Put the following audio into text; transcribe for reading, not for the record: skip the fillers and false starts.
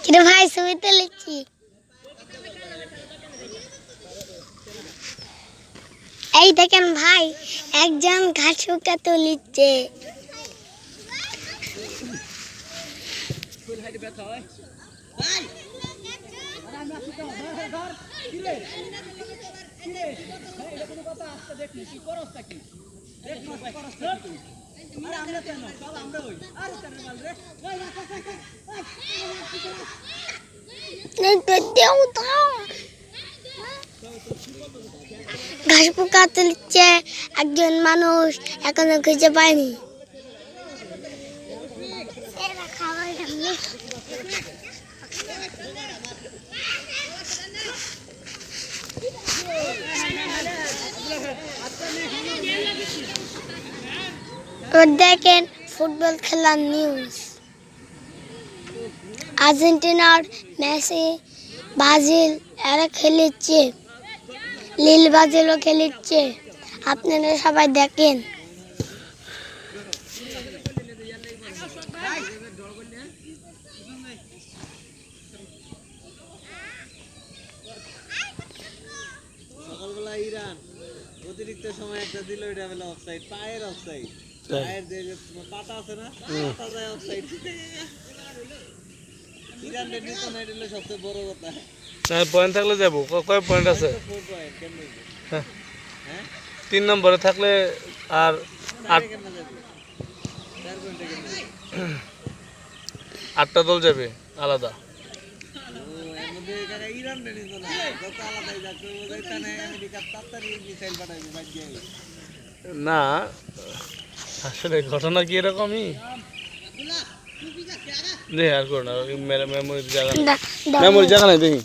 কিরে ভাই ছবি তুলেছি এই দেখেন ভাই একজন ঘাস শুকা তুলিচ্ছে ঘাস পোকা তুলছে একজন মানুষ এখনো খুঁজে পায়নি দেখেন ফুটবল খেলার নিউজ আর্জেন্টিনার মেসি ব্রাজিল এরা খেলেছে লীল ব্রাজিলও খেলেছে আপনারা সবাই দেখেন সকালবেলা ইরান অতিরিক্ত সময় একটা দিল এটা হলো অফসাইড পায়ের অফসাইড পায়ের যে পাতা আছে না পাতা যায় অফসাইড ইরান রে নিত না এটা সবচেয়ে বড় কথা না পয়েন্ট থাকলে যাব কয় পয়েন্ট আছে 4 পয়েন্ট কেমনে হ্যাঁ হ্যাঁ 3 নম্বরে থাকলে আর 8 কেমনে যাবে 4 পয়েন্টে কেমনে 8টা দল যাবে আলাদা এর মধ্যে এখানে ইরান রে নিত না যত আলাদাই যাচ্ছে ওইটা না আমেরিকা তাড়াতাড়ি মিসাইল পাঠাবে বাদ দিয়ে না আসলে ঘটনা কি এরকমই দে আর করো না মেমোরি জায়গা নাই দেখি